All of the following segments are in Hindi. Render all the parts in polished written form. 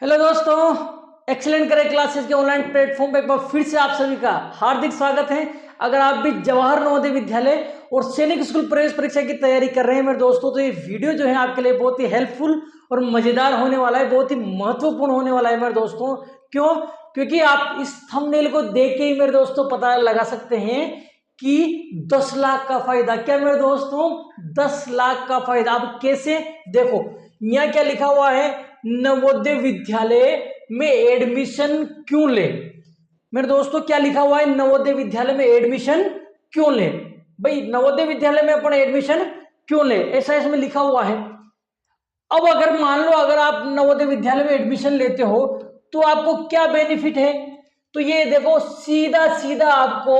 हेलो दोस्तों, एक्सीलेंट करें क्लासेस के ऑनलाइन प्लेटफॉर्म पे एक बार फिर से आप सभी का हार्दिक स्वागत है। अगर आप भी जवाहर नवोदय विद्यालय और सैनिक स्कूल प्रवेश परीक्षा की तैयारी कर रहे हैं मेरे दोस्तों, तो ये वीडियो जो है आपके लिए बहुत ही हेल्पफुल और मजेदार होने वाला है, बहुत ही महत्वपूर्ण होने वाला है मेरे दोस्तों। क्यों? क्योंकि आप इस थंबनेल को देख के ही मेरे दोस्तों पता लगा सकते हैं कि 10 लाख का फायदा क्या मेरे दोस्तों, 10 लाख का फायदा। अब कैसे? देखो यहाँ क्या लिखा हुआ है, नवोदय विद्यालय में एडमिशन क्यों ले। मेरे दोस्तों क्या लिखा हुआ है, नवोदय विद्यालय में एडमिशन क्यों ले। भाई नवोदय विद्यालय में अपन एडमिशन क्यों ले, ऐसा इसमें लिखा हुआ है। अब अगर मान लो अगर आप नवोदय विद्यालय में एडमिशन लेते हो तो आपको क्या बेनिफिट है, तो ये देखो सीधा सीधा आपको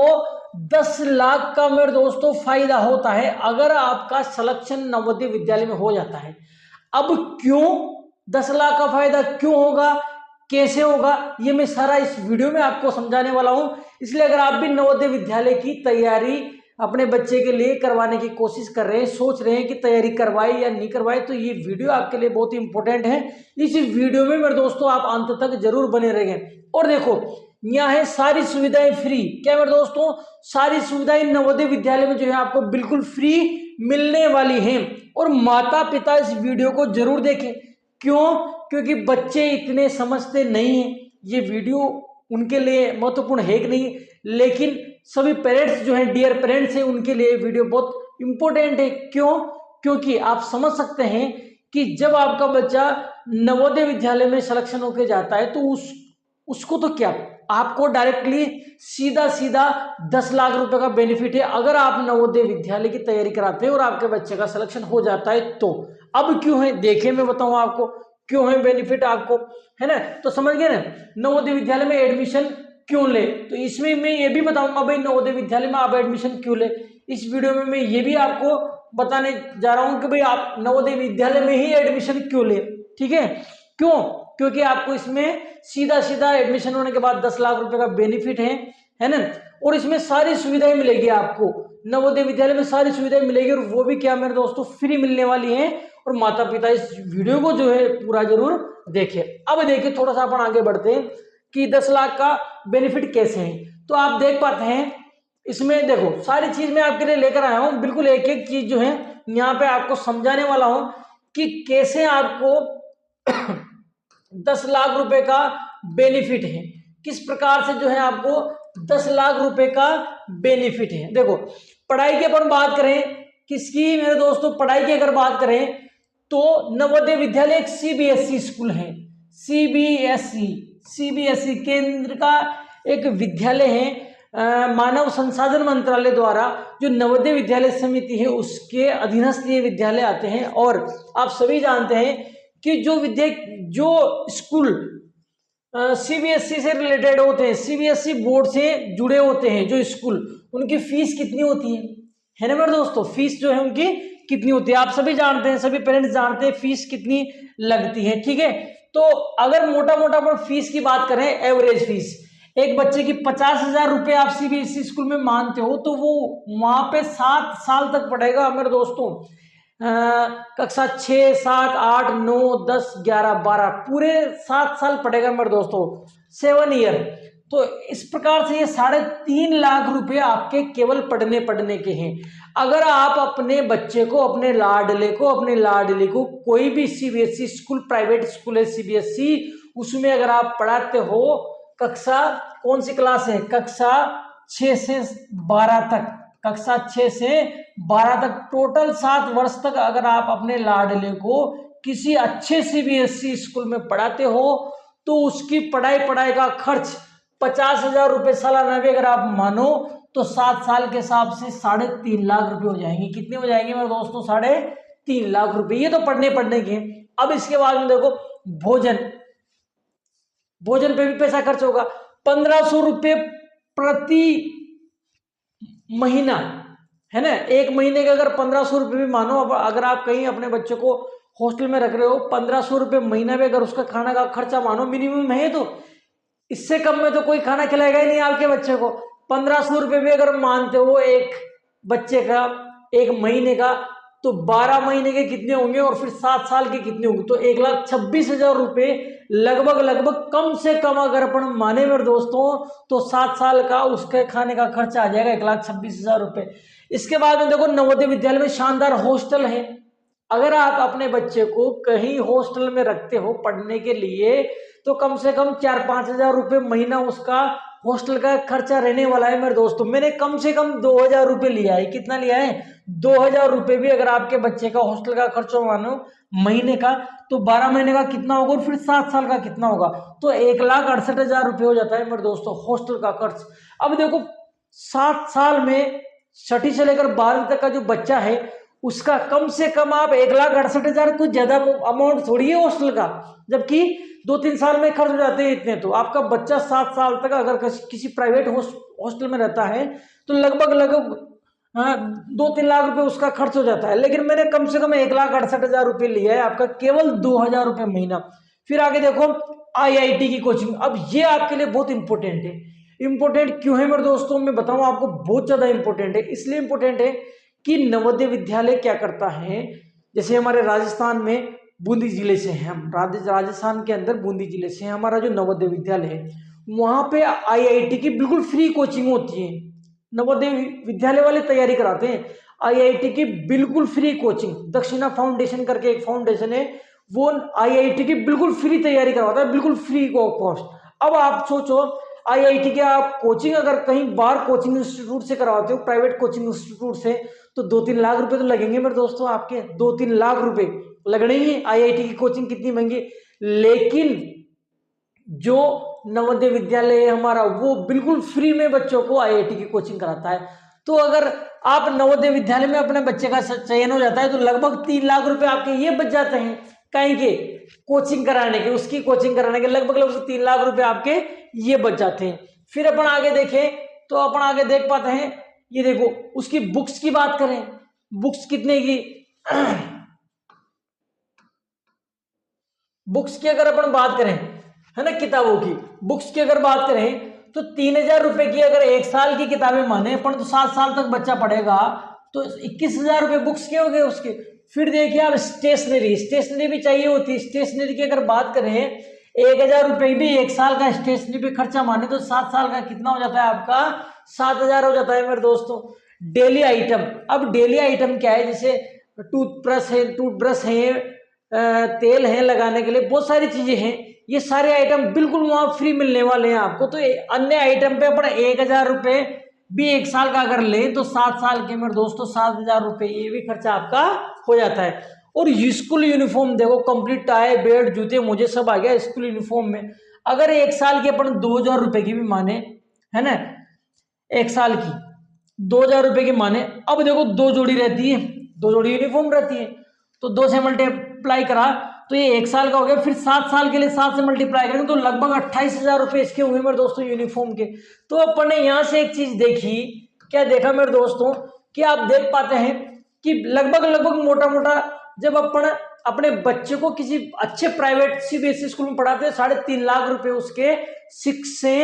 10 लाख का मेरे दोस्तों फायदा होता है अगर आपका सिलेक्शन नवोदय विद्यालय में हो जाता है। अब क्यों 10 लाख का फायदा क्यों होगा, कैसे होगा, ये मैं सारा इस वीडियो में आपको समझाने वाला हूं। इसलिए अगर आप भी नवोदय विद्यालय की तैयारी अपने बच्चे के लिए करवाने की कोशिश कर रहे हैं, सोच रहे हैं कि तैयारी करवाए या नहीं करवाए, तो ये वीडियो आपके लिए बहुत ही इंपॉर्टेंट है। इस वीडियो में मेरे दोस्तों आप अंत तक जरूर बने रहेंगे। और देखो यहाँ है सारी सुविधाएं फ्री। क्या मेरे दोस्तों, सारी सुविधाएं नवोदय विद्यालय में जो है आपको बिल्कुल फ्री मिलने वाली हैं। और माता पिता इस वीडियो को जरूर देखें। क्यों? क्योंकि बच्चे इतने समझते नहीं हैं, ये वीडियो उनके लिए महत्वपूर्ण है कि नहीं, लेकिन सभी पेरेंट्स जो हैं, डियर पेरेंट्स हैं, उनके लिए वीडियो बहुत इंपॉर्टेंट है। क्यों? क्योंकि आप समझ सकते हैं कि जब आपका बच्चा नवोदय विद्यालय में सिलेक्शन होकर जाता है तो उसको तो क्या, आपको डायरेक्टली सीधा सीधा 10 लाख रुपए का बेनिफिट है अगर आप नवोदय विद्यालय की तैयारी कराते हैं और आपके बच्चे का सिलेक्शन हो जाता है तो। अब क्यों है देखे, मैं बताऊं आपको क्यों है बेनिफिट आपको, है ना। तो समझ गए ना, नवोदय विद्यालय में एडमिशन क्यों ले। तो इसमें मैं ये भी बताऊंगा भाई नवोदय विद्यालय में आप एडमिशन क्यों ले। इस वीडियो में मैं ये भी आपको बताने जा रहा हूं कि भाई आप नवोदय विद्यालय में ही एडमिशन क्यों ले। ठीक है? क्यों? क्योंकि आपको इसमें सीधा सीधा एडमिशन होने के बाद 10 लाख रुपए का बेनिफिट है ना। और इसमें सारी सुविधाएं मिलेगी आपको, नवोदय विद्यालय में सारी सुविधाएं मिलेगी, और वो भी क्या मेरे दोस्तों, फ्री मिलने वाली है। और माता पिता इस वीडियो को जो है पूरा जरूर देखें। अब देखिए थोड़ा सा अपन आगे बढ़ते हैं कि 10 लाख का बेनिफिट कैसे है। तो आप देख पाते हैं इसमें, देखो सारी चीज मैं आपके लिए लेकर आया हूं, बिल्कुल एक एक चीज जो है यहाँ पे आपको समझाने वाला हूं कि कैसे आपको 10 लाख रुपए का बेनिफिट है, किस प्रकार से जो है आपको 10 लाख रुपए का बेनिफिट है। देखो पढ़ाई की अपन बात करें, किसकी मेरे दोस्तों, पढ़ाई की अगर बात करें तो नवोदय विद्यालय एक सीबीएसई स्कूल है। सीबीएसई केंद्र का एक विद्यालय है। मानव संसाधन मंत्रालय द्वारा जो नवोदय विद्यालय समिति है उसके अधीनस्थ ये विद्यालय आते हैं। और आप सभी जानते हैं कि जो स्कूल सीबीएसई से रिलेटेड होते हैं, सीबीएसई बोर्ड से जुड़े होते हैं जो स्कूल, उनकी फीस कितनी होती है ना मेरे दोस्तों, फीस जो है उनकी कितनी होती है आप सभी जानते हैं, सभी पेरेंट्स जानते हैं फीस कितनी लगती है। ठीक है? तो अगर मोटा मोटा पर फीस की बात करें, एवरेज फीस एक बच्चे की 50,000 रुपए आप सीबीएसई स्कूल में मानते हो तो वो वहां पे 7 साल तक पढ़ेगा मेरे दोस्तों। कक्षा 6, 7, 8, 9, 10, 11, 12 पूरे 7 साल पढ़ेगा मेरे दोस्तों, 7 ईयर। तो इस प्रकार से ये 3.5 लाख रुपए आपके केवल पढ़ने के हैं। अगर आप अपने बच्चे को, अपने लाडले को कोई भी सीबीएसई स्कूल, प्राइवेट स्कूल है सीबीएसई, उसमें अगर आप पढ़ाते हो, कक्षा कौन सी क्लास है, कक्षा 6 से 12 तक, कक्षा 6 से 12 तक टोटल 7 वर्ष तक अगर आप अपने लाडले को किसी अच्छे सीबीएसई स्कूल में पढ़ाते हो तो उसकी पढ़ाई का खर्च 50,000 रुपए सालाना भी अगर आप मानो तो 7 साल के हिसाब से 3.5 लाख रुपए हो जाएंगे। कितने हो जाएंगे मेरे दोस्तों? 3.5 लाख रुपए। ये तो पढ़ने के। अब इसके बाद में देखो भोजन पे भी पैसा खर्च होगा, 1,500 रुपये प्रति महीना, है ना। एक महीने का अगर 1,500 रुपये भी मानो, अगर आप कहीं अपने बच्चे को हॉस्टल में रख रहे हो, 1,500 रुपये महीना भी अगर उसका खाना का खर्चा मानो मिनिमम है, तो इससे कम में तो कोई खाना खिलाएगा ही नहीं आपके बच्चे को। 1,500 रुपये भी अगर मानते हो एक बच्चे का एक महीने का, तो 12 महीने के कितने होंगे और फिर 7 साल के कितने होंगे, तो 1,26,000 रुपए लगभग कम से कम अगर अपन माने मेरे दोस्तों तो 7 साल का उसके खाने का खर्चा आ जाएगा 1,26,000 रुपए। इसके बाद में देखो नवोदय विद्यालय में शानदार हॉस्टल है। अगर आप अपने बच्चे को कहीं हॉस्टल में रखते हो पढ़ने के लिए तो कम से कम 4-5 हजार रुपये महीना उसका हॉस्टल का खर्चा रहने वाला है मेरे दोस्तों। मैंने कम से कम 2,000 रुपये लिया है। कितना लिया है? 2,000 रुपये भी अगर आपके बच्चे का हॉस्टल का खर्चा मानो महीने का तो 12 महीने का कितना होगा और फिर 7 साल का कितना होगा, तो 1,68,000 रुपये हो जाता है मेरे दोस्तों हॉस्टल का खर्च। अब देखो 7 साल में छठी से लेकर 12वीं तक का जो बच्चा है उसका कम से कम आप 1,68,000 कुछ ज्यादा अमाउंट थोड़ी है हॉस्टल का, जबकि 2-3 साल में खर्च हो जाते हैं इतने। तो आपका बच्चा 7 साल तक अगर किसी प्राइवेट हॉस्टल में रहता है तो लगभग 2-3 लाख रुपए उसका खर्च हो जाता है। लेकिन मैंने कम से कम 1,68,000 रुपये लिया है आपका केवल 2,000 रुपये महीना। फिर आगे देखो IIT की कोचिंग। अब ये आपके लिए बहुत इंपॉर्टेंट है। इंपॉर्टेंट क्यों है मेरे दोस्तों, मैं बताऊं आपको, बहुत ज्यादा इंपॉर्टेंट है। इसलिए इंपॉर्टेंट है कि नवोदय विद्यालय क्या करता है, जैसे हमारे राजस्थान में बूंदी जिले से है, हम राजस्थान के अंदर बूंदी जिले से हमारा जो नवोदय विद्यालय है वहां पे IIT की बिल्कुल फ्री कोचिंग होती है। नवोदय विद्यालय वाले तैयारी कराते हैं, IIT की बिल्कुल फ्री कोचिंग। दक्षिणा फाउंडेशन करके एक फाउंडेशन है, वो IIT की बिल्कुल फ्री तैयारी करवाता है, बिल्कुल फ्री कॉस्ट। अब आप सोचो IIT के आप कोचिंग अगर कहीं बाहर कोचिंग इंस्टीट्यूट से करवाते हो, प्राइवेट कोचिंग इंस्टीट्यूट से, तो 2-3 लाख रुपए तो लगेंगे मेरे दोस्तों आपके, 2-3 लाख रुपए लगने ही है। IIT की कोचिंग कितनी महंगी, लेकिन जो नवोदय विद्यालय है हमारा वो बिल्कुल फ्री में बच्चों को IIT की कोचिंग कराता है। तो अगर आप नवोदय विद्यालय में अपने बच्चे का चयन हो जाता है तो लगभग 3 लाख रुपए आपके ये बच जाते हैं, कहीं के कोचिंग कराने के, उसकी कोचिंग कराने के लगभग 3 लाख रुपए आपके ये बच जाते हैं। फिर अपन आगे देखें तो अपन आगे देख पाते हैं, ये देखो उसकी बुक्स की बात करें, बुक्स कितने की बुक्स की अगर अपन बात करें, है ना, किताबों की बुक्स की अगर बात करें तो 3,000 रुपए की अगर 1 साल की किताबें माने अपन तो 7 साल तक बच्चा पढ़ेगा तो 21,000 रुपए बुक्स के हो गए उसके। फिर देखिए आप स्टेशनरी भी चाहिए होती है। स्टेशनरी की अगर बात करें 1,000 रुपए भी 1 साल का स्टेशनरी पे खर्चा माने तो 7 साल का कितना हो जाता है आपका, 7,000 हो जाता है मेरे दोस्तों। डेली आइटम, अब डेली आइटम क्या है, जैसे टूथब्रश है, तेल है लगाने के लिए, बहुत सारी चीजें हैं, ये सारे आइटम बिल्कुल वहां फ्री मिलने वाले हैं आपको। तो अन्य आइटम पे अपन 1,000 रुपए भी 1 साल का अगर ले तो 7 साल के मेरे दोस्तों 7,000 रुपए ये भी खर्चा आपका हो जाता है। और स्कूल यूनिफॉर्म देखो, कंप्लीट टाई बेल्ट जूते मोजे सब आ गया स्कूल यूनिफॉर्म में। अगर 1 साल की अपन 2,000 रुपए की भी माने, है ना, 1 साल की 2,000 रुपए की माने, अब देखो 2 जोड़ी रहती है, 2 जोड़ी यूनिफॉर्म रहती है, तो 2 से मल्टीप्लाई करा तो ये 1 साल का हो गया। फिर 7 साल के लिए 7 से मल्टीप्लाई करेंगे तो लगभग 28,000 रुपए इसके हुए मेरे दोस्तों यूनिफॉर्म के। तो अपन ने यहाँ से एक चीज देखी, क्या देखा मेरे दोस्तों, कि आप देख पाते हैं कि लगभग मोटा मोटा जब अपन अपने बच्चे को किसी अच्छे प्राइवेट CBSE स्कूल में पढ़ाते हैं 3.5 लाख रुपए उसके 6 से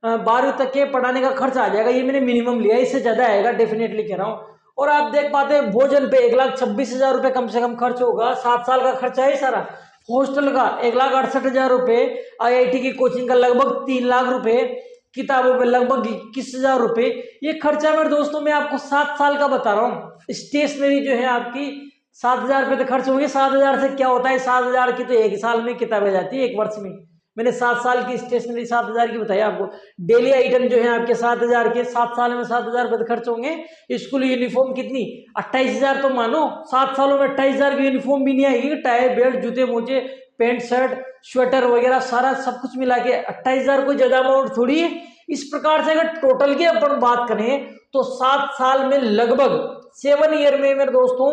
12वीं तक के पढ़ाने का खर्च आ जाएगा। ये मैंने मिनिमम लिया, इससे ज्यादा आएगा डेफिनेटली कह रहा हूँ। और आप देख पाते हैं भोजन पे 1,26,000 रुपए कम से कम खर्च होगा, 7 साल का खर्चा है सारा। हॉस्टल का 1,68,000 रुपए, IIT की कोचिंग का लगभग 3 लाख रुपए, किताबों पे लगभग 21,000 रुपए, ये खर्चा मेरे दोस्तों मैं आपको 7 साल का बता रहा हूँ। स्टेशनरी जो है आपकी 7,000 रुपए तो खर्च होंगे। 7,000 से क्या होता है, 7,000 की तो 1 साल में किताबें जाती है, 1 वर्ष में। मैंने 7 साल की स्टेशनरी 7,000 की बताई आपको। डेली आइटम जो है आपके 7,000 के, 7 साल में 7,000 रुपए खर्च होंगे। स्कूल यूनिफॉर्म कितनी, 28,000 तो मानो, 7 सालों में 28,000 की यूनिफॉर्म भी नहीं आएगी। टाई बेल्ट जूते मोजे पैंट शर्ट स्वेटर वगैरह सारा सब कुछ मिला के 28,000 कोई ज्यादा अमाउंट थोड़ी है। इस प्रकार से अगर टोटल की अपन बात करें तो 7 साल में लगभग 7 ईयर में मेरे दोस्तों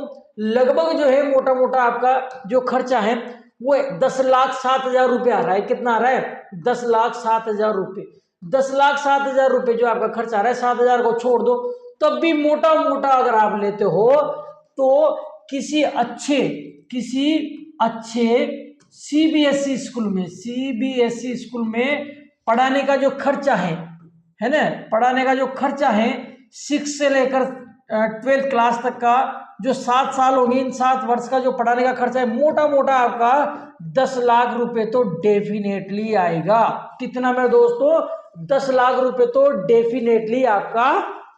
लगभग जो है मोटा मोटा आपका जो खर्चा है वो 10,07,000 रुपये आ रहा है। कितना आ रहा है, 10,07,000 रुपये। 10,07,000 रुपये जो आपका खर्च आ रहा है, 7,000 को छोड़ दो, तब भी मोटा मोटा अगर आप लेते हो तो किसी अच्छे CBSE स्कूल में पढ़ाने का जो खर्चा है ना, पढ़ाने का जो खर्चा है 6 से लेकर 12th क्लास तक का जो 7 साल होंगे, इन 7 वर्ष का जो पढ़ाने का खर्चा है मोटा मोटा आपका 10 लाख रुपए तो डेफिनेटली आएगा। कितना मेरे दोस्तों? 10 लाख रुपए तो डेफिनेटली आपका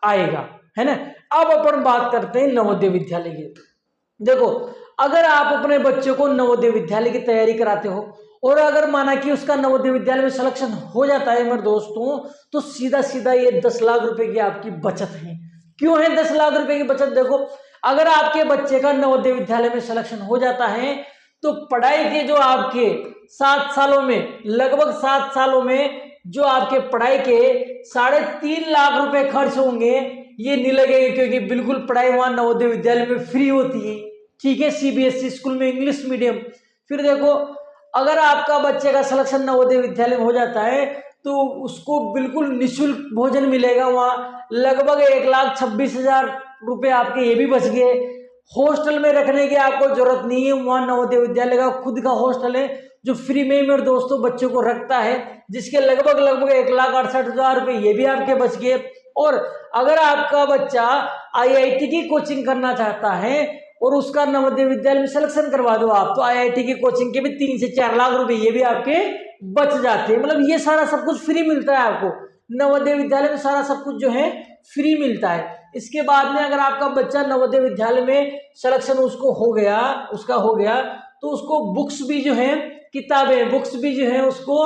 आएगा, है ना। अब अपन बात करते हैं नवोदय विद्यालय की। देखो, अगर आप अपने बच्चे को नवोदय विद्यालय की तैयारी कराते हो और अगर माना कि उसका नवोदय विद्यालय में सिलेक्शन हो जाता है मेरे दोस्तों, तो सीधा सीधा ये 10 लाख रुपए की आपकी बचत है। क्यों है 10 लाख रुपए की बचत? देखो, अगर आपके बच्चे का नवोदय विद्यालय में सिलेक्शन हो जाता है तो पढ़ाई के जो आपके 7 सालों में, लगभग 7 सालों में जो आपके पढ़ाई के 3.5 लाख रुपए खर्च होंगे, ये नहीं लगेंगे, क्योंकि बिल्कुल पढ़ाई वहां नवोदय विद्यालय में फ्री होती है। ठीक है, सीबीएसई स्कूल में इंग्लिश मीडियम। फिर देखो, अगर आपका बच्चे का सिलेक्शन नवोदय विद्यालय में हो जाता है तो उसको बिल्कुल निःशुल्क भोजन मिलेगा। वहाँ लगभग 1,26,000 रुपए आपके ये भी बच गए। हॉस्टल में रखने की आपको जरूरत नहीं है, वहाँ नवोदय विद्यालय का खुद का हॉस्टल है जो फ्री में मेरे दोस्तों बच्चों को रखता है, जिसके लगभग 1,68,000 रुपए ये भी आपके बच गए। और अगर आपका बच्चा आईआईटी की कोचिंग करना चाहता है और उसका नवोदय विद्यालय में सिलेक्शन करवा दो आप, तो आईआईटी की कोचिंग के भी 3 से 4 लाख रुपए ये भी आपके बच जाते हैं। मतलब ये सारा सब कुछ फ्री मिलता है आपको नवोदय विद्यालय में, सारा सब कुछ जो है फ्री मिलता है। इसके बाद में अगर आपका बच्चा नवोदय विद्यालय में सिलेक्शन उसका हो गया तो उसको बुक्स भी जो है, किताबें, बुक्स भी जो है उसको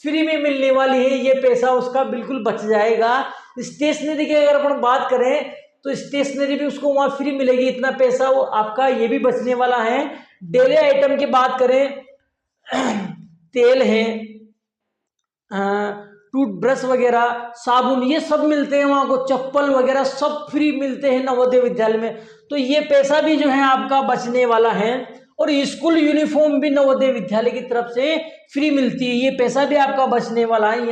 फ्री में मिलने वाली है। ये पैसा उसका बिल्कुल बच जाएगा। स्टेशनरी की अगर अपन बात करें तो स्टेशनरी भी उसको वहां फ्री मिलेगी, इतना पैसा वो आपका ये भी बचने वाला है। डेली आइटम की बात करें, तेल है, टूथब्रश वगैरह, साबुन, ये सब मिलते हैं वहां को, चप्पल वगैरह सब फ्री मिलते हैं नवोदय विद्यालय में। तो ये पैसा भी जो है आपका बचने वाला है। और स्कूल यूनिफॉर्म भी नवोदय विद्यालय की तरफ से फ्री मिलती है, ये पैसा भी आपका बचने वाला है।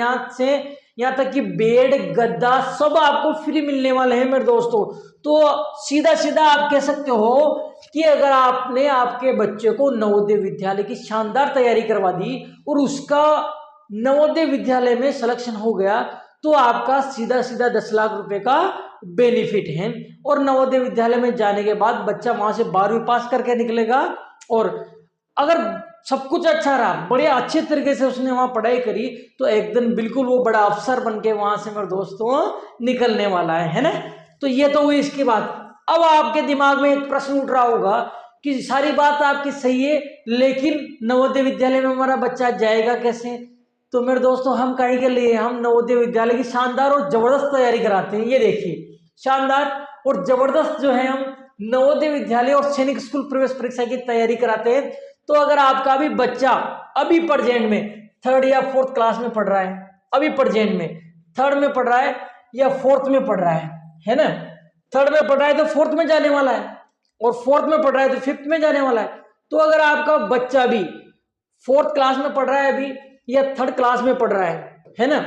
यहाँ तक कि बेड, गद्दा सब आपको फ्री मिलने वाले हैं मेरे दोस्तों। तो सीधा सीधा आप कह सकते हो कि अगर आपने आपके बच्चे को नवोदय विद्यालय की शानदार तैयारी करवा दी और उसका नवोदय विद्यालय में सिलेक्शन हो गया, तो आपका सीधा सीधा 10 लाख रुपए का बेनिफिट है। और नवोदय विद्यालय में जाने के बाद बच्चा वहां से 12वीं पास करके निकलेगा, और अगर सब कुछ अच्छा रहा, बड़े अच्छे तरीके से उसने वहां पढ़ाई करी, तो एक दिन बिल्कुल वो बड़ा अफसर बन के वहां से मेरे दोस्तों निकलने वाला है ना। तो ये तो हुई इसकी बात। अब आपके दिमाग में एक प्रश्न उठ रहा होगा कि सारी बात आपकी सही है, लेकिन नवोदय विद्यालय में हमारा बच्चा जाएगा कैसे? तो मेरे दोस्तों, हम कहीं के लिए हम नवोदय विद्यालय की शानदार और जबरदस्त तैयारी कराते हैं। ये देखिए, शानदार और जबरदस्त जो है हम नवोदय विद्यालय और सैनिक स्कूल प्रवेश परीक्षा की तैयारी कराते हैं। तो अगर आपका भी बच्चा अभी प्रेजेंट में 3rd या 4th क्लास में पढ़ रहा है, अभी प्रेजेंट में 3rd में पढ़ रहा है या 4th में पढ़ रहा है ना, 3rd में पढ़ रहा है तो 4th में जाने वाला है, और 4th में पढ़ रहा है तो 5th में जाने वाला है। तो अगर आपका बच्चा भी 4th क्लास में पढ़ रहा है अभी या 3rd क्लास में पढ़ रहा है ना,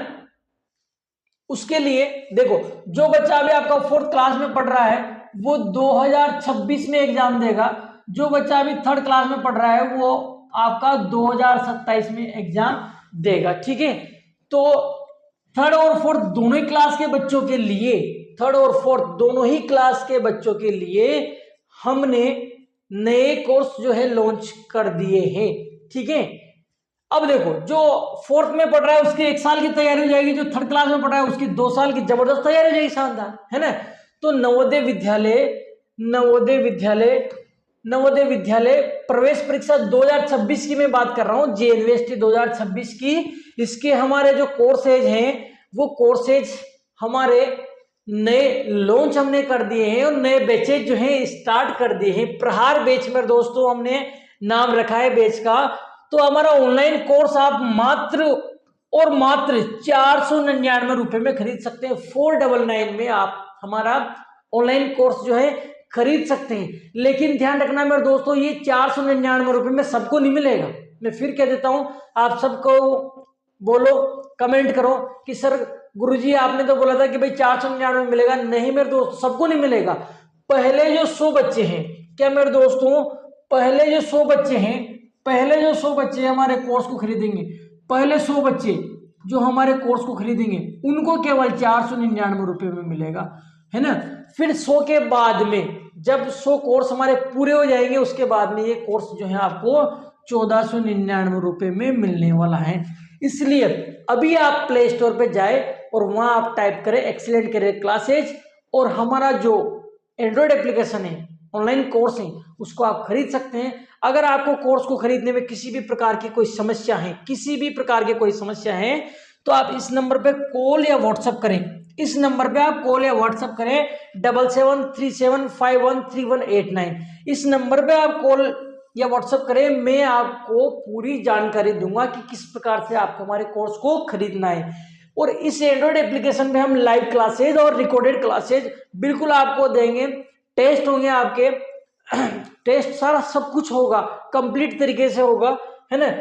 उसके लिए देखो, जो बच्चा अभी आपका 4th क्लास में पढ़ रहा है वो 2026 में एग्जाम देगा। जो बच्चा अभी 3rd क्लास में पढ़ रहा है वो आपका 2027 में एग्जाम देगा। ठीक है, तो 3rd और 4th दोनों ही क्लास के बच्चों के लिए, 3rd और 4th दोनों ही क्लास के बच्चों के लिए हमने नए कोर्स जो है लॉन्च कर दिए हैं। ठीक है, अब देखो, जो 4th में पढ़ रहा है उसकी 1 साल की तैयारी हो जाएगी, जो 3rd क्लास में पढ़ रहा है उसकी 2 साल की जबरदस्त तैयारी हो जाएगी, शानदार, है ना। तो नवोदय विद्यालय प्रवेश परीक्षा 2026 की मैं बात कर रहा हूँ, JNVST 2026 की। इसके हमारे जो कोर्सेज हैं वो कोर्सेज हमारे नए लॉन्च हमने कर दिए हैं, और नए बैचेज जो हैं स्टार्ट कर दिए हैं। प्रहार बैच में दोस्तों हमने नाम रखा है बैच का। तो हमारा ऑनलाइन कोर्स आप मात्र 499 रुपए में खरीद सकते हैं। 499 में आप हमारा ऑनलाइन कोर्स जो है खरीद सकते हैं। लेकिन ध्यान रखना मेरे दोस्तों, ये 499 रुपए में सबको नहीं मिलेगा। मैं फिर कह देता हूं, आप सबको बोलो, कमेंट करो कि सर गुरुजी आपने तो बोला था कि भाई 499 में मिलेगा। नहीं मेरे दोस्तों, सबको नहीं मिलेगा। पहले जो 100 बच्चे हैं, क्या मेरे दोस्तों, पहले जो 100 बच्चे हमारे कोर्स को खरीदेंगे, पहले 100 बच्चे जो हमारे कोर्स को खरीदेंगे उनको केवल 499 रुपए में मिलेगा, है ना। फिर 100 के बाद में जब 100 कोर्स हमारे पूरे हो जाएंगे उसके बाद में ये कोर्स जो है आपको 1499 रुपये में मिलने वाला है। इसलिए अभी आप प्ले स्टोर पे जाए और वहां आप टाइप करें एक्सीलेंट करियर क्लासेज, और हमारा जो एंड्रॉयड एप्लीकेशन है, ऑनलाइन कोर्स है, उसको आप खरीद सकते हैं। अगर आपको कोर्स को खरीदने में किसी भी प्रकार की कोई समस्या है, किसी भी प्रकार की कोई समस्या है, तो आप इस नंबर पे कॉल या व्हाट्सएप करें। इस नंबर पे आप कॉल या व्हाट्सएप करें 7737513189। इस नंबर पे आप कॉल या व्हाट्सएप करें, मैं आपको पूरी जानकारी दूंगा कि किस प्रकार से आपको हमारे कोर्स को खरीदना है। और इस एंड्रॉयड एप्लीकेशन में हम लाइव क्लासेज और रिकॉर्डेड क्लासेज बिल्कुल आपको देंगे, टेस्ट होंगे आपके टेस्ट सारा सब कुछ होगा, कंप्लीट तरीके से होगा, है ना।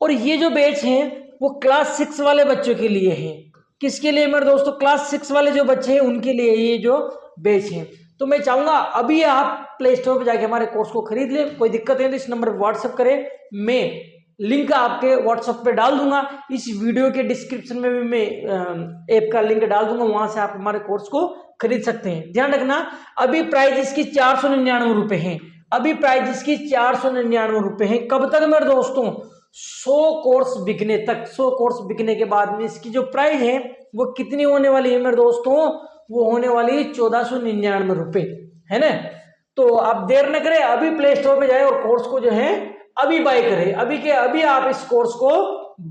और ये जो बैच है वो क्लास 6 वाले बच्चों के लिए है। किसके लिए मेरे दोस्तों? क्लास 6 वाले जो बच्चे हैं उनके लिए ये जो बैच है। तो मैं चाहूंगा अभी आप प्ले स्टोर पर जाके हमारे कोर्स को खरीद लें। कोई दिक्कत है तो इस नंबर पर व्हाट्सएप करें, मैं लिंक आपके व्हाट्सएप पे डाल दूंगा। इस वीडियो के डिस्क्रिप्शन में भी मैं ऐप का लिंक डाल दूंगा, वहां से आप हमारे कोर्स को खरीद सकते हैं। ध्यान रखना, अभी प्राइस इसकी 499 रुपए है। अभी प्राइस इसकी 499 रुपए है। कब तक मेरे दोस्तों? 100 कोर्स बिकने तक। 100 कोर्स बिकने के बाद में इसकी जो प्राइस है वो कितनी होने वाली है मेरे दोस्तों? वो होने वाली 1499 रुपए, है ना। तो आप देर न करें, अभी प्ले स्टोर पे जाए और कोर्स को जो है अभी बाय करें। अभी के अभी आप इस कोर्स को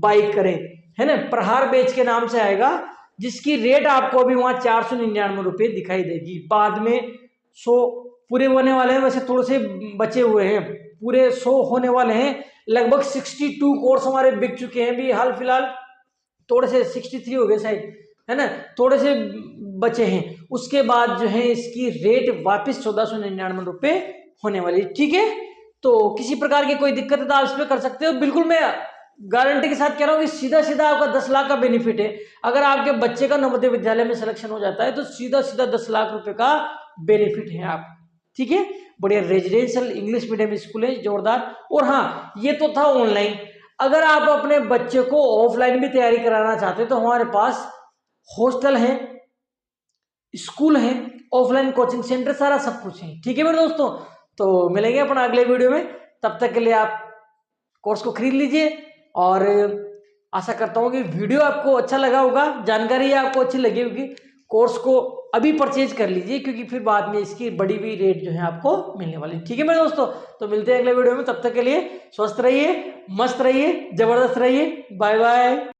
बाय करें, है ना। प्रहार बैच के नाम से आएगा, जिसकी रेट आपको अभी वहां 499 रुपये दिखाई देगी। बाद में 100 पूरे होने वाले हैं, वैसे थोड़े से बचे हुए हैं, पूरे 100 होने वाले हैं। लगभग 62 कोर्स हमारे बिक चुके हैं भी हाल फिलहाल, थोड़े से 63 हो गए शायद, है ना, थोड़े से बचे हैं। उसके बाद जो है इसकी रेट वापस 1499 रुपये होने वाली, ठीक है। तो किसी प्रकार की कोई दिक्कत है तो आप इस पर कर सकते हो। बिल्कुल मैं गारंटी के साथ कह रहा हूँ कि सीधा सीधा आपका 10 लाख का बेनिफिट है। अगर आपके बच्चे का नवोदय विद्यालय में सिलेक्शन हो जाता है तो सीधा सीधा 10 लाख रुपए का बेनिफिट है आप, ठीक है। बढ़िया रेजिडेंशियल इंग्लिश मीडियम स्कूल है, जोरदार। और हाँ, ये तो था ऑनलाइन। अगर आप अपने बच्चे को ऑफलाइन भी तैयारी कराना चाहते हो तो हमारे पास हॉस्टल है, स्कूल है, ऑफलाइन कोचिंग सेंटर, सारा सब कुछ है, ठीक है मेरे दोस्तों। तो मिलेंगे अपना अगले वीडियो में, तब तक के लिए आप कोर्स को खरीद लीजिए। और आशा करता हूँ कि वीडियो आपको अच्छा लगा होगा, जानकारी आपको अच्छी लगी होगी। कोर्स को अभी परचेज कर लीजिए, क्योंकि फिर बाद में इसकी बढ़ी हुई रेट जो है आपको मिलने वाली, ठीक है मेरे दोस्तों। तो मिलते हैं अगले वीडियो में, तब तक के लिए स्वस्थ रहिए, मस्त रहिए, जबरदस्त रहिए। Bye bye.